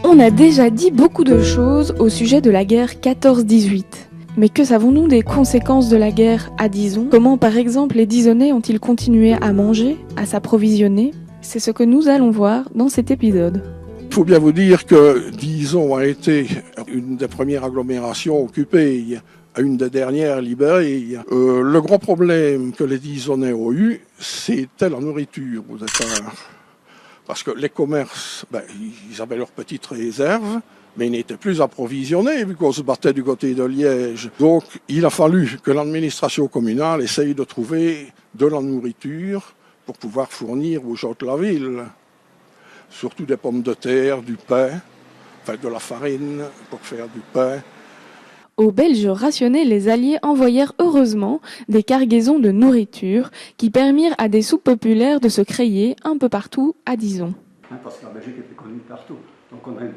On a déjà dit beaucoup de choses au sujet de la guerre 14-18. Mais que savons-nous des conséquences de la guerre à Dizon? Comment par exemple les Disonnais ont-ils continué à manger, à s'approvisionner? C'est ce que nous allons voir dans cet épisode. Il faut bien vous dire que Dizon a été une des premières agglomérations occupées, une des dernières libérées. Le gros problème que les Disonnais ont eu, c'était la nourriture au départ. Parce que les commerces, ils avaient leurs petites réserves, mais ils n'étaient plus approvisionnés vu qu'on se battait du côté de Liège. Donc il a fallu que l'administration communale essaye de trouver de la nourriture pour pouvoir fournir aux gens de la ville. Surtout des pommes de terre, du pain, de la farine pour faire du pain. Aux Belges rationnés, les Alliés envoyèrent heureusement des cargaisons de nourriture qui permirent à des soupes populaires de se créer un peu partout à Dizon. Parce que la Belgique était connue partout. Donc on a eu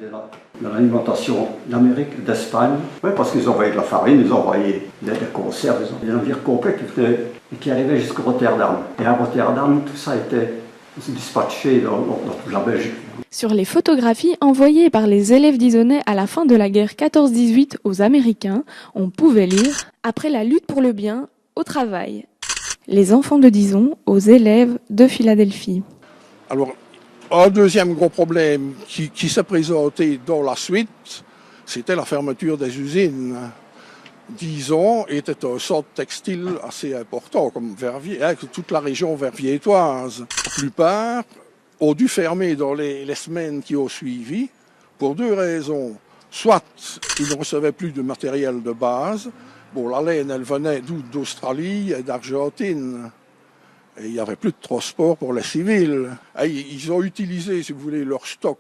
de l'alimentation d'Amérique, d'Espagne. Oui, parce qu'ils envoyaient de la farine, ils envoyaient des conserves, ils envoyaient des navires complets qui arrivaient jusqu'à Rotterdam. Et à Rotterdam, tout ça était dispatché dans toute la Belgique. Sur les photographies envoyées par les élèves disonnais à la fin de la guerre 14-18 aux Américains, on pouvait lire « Après la lutte pour le bien, au travail ». Les enfants de Dizon aux élèves de Philadelphie. Alors, un deuxième gros problème qui s'est présenté dans la suite, c'était la fermeture des usines. Dizon était un centre textile assez important, comme Verviers, toute la région verviétoise. La plupart ont dû fermer dans les semaines qui ont suivi pour deux raisons. Soit ils ne recevaient plus de matériel de base. Bon, la laine, elle venait d'Australie et d'Argentine. Et il n'y avait plus de transport pour les civils. Et ils ont utilisé, si vous voulez, leur stock.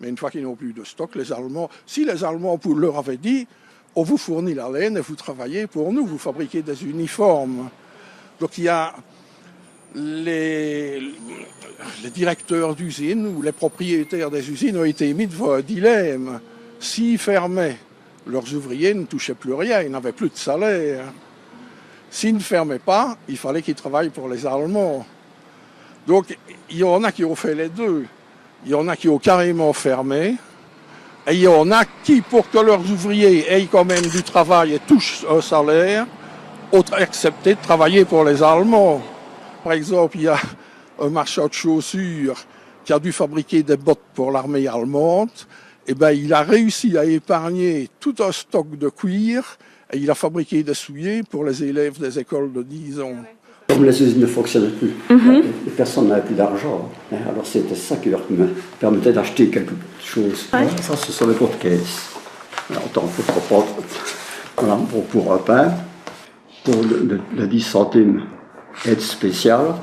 Mais une fois qu'ils n'ont plus de stock, les Allemands, si les Allemands leur avaient dit « on vous fournit la laine et vous travaillez pour nous, vous fabriquez des uniformes ». Donc il y a les directeurs d'usines ou les propriétaires des usines ont été mis devant un dilemme. S'ils fermaient, leurs ouvriers ne touchaient plus rien, ils n'avaient plus de salaire. S'ils ne fermaient pas, il fallait qu'ils travaillent pour les Allemands. Donc il y en a qui ont fait les deux. Il y en a qui ont carrément fermé. Et il y en a qui, pour que leurs ouvriers aient quand même du travail et touchent un salaire, ont accepté de travailler pour les Allemands. Par exemple, il y a un marchand de chaussures qui a dû fabriquer des bottes pour l'armée allemande. Et il a réussi à épargner tout un stock de cuir et il a fabriqué des souliers pour les élèves des écoles de Dizon. Comme les usines ne fonctionnaient plus, les personnes n'avaient plus d'argent. Alors c'était ça qui leur permettait d'acheter quelque chose. Ouais. Ça, ce sont les pots de caisse. Alors, on peut prendre pour un pain, pour le 10 centimes aide spéciale.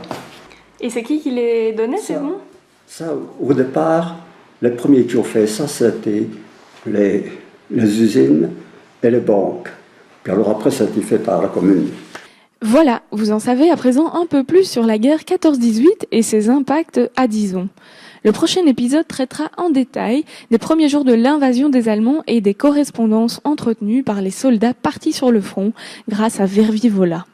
Et c'est qui les donnait, ces bons? Ça, au départ, les premiers qui ont fait ça, c'était les usines et les banques. Puis alors après, ça a été fait par la commune. Voilà, vous en savez à présent un peu plus sur la guerre 14-18 et ses impacts à Dizon. Le prochain épisode traitera en détail des premiers jours de l'invasion des Allemands et des correspondances entretenues par les soldats partis sur le front grâce à Verviers-Vola.